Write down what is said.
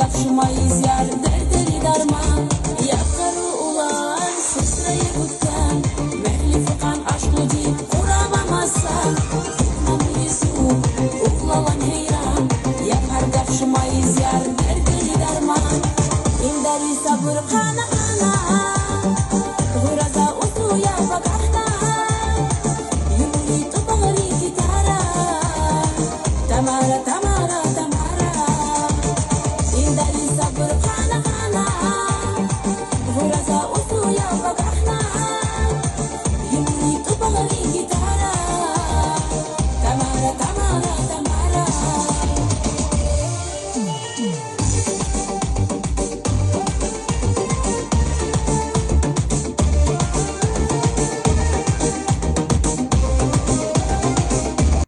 kapşımayız yar derdeli darman. Yakları ulan sıçrayı buttan, mehli fıkan aşkı deyip kuramamazsan. Tutmamayız uklalan heyran, yakar kapşımayız yar derdeli darman. İldari sabır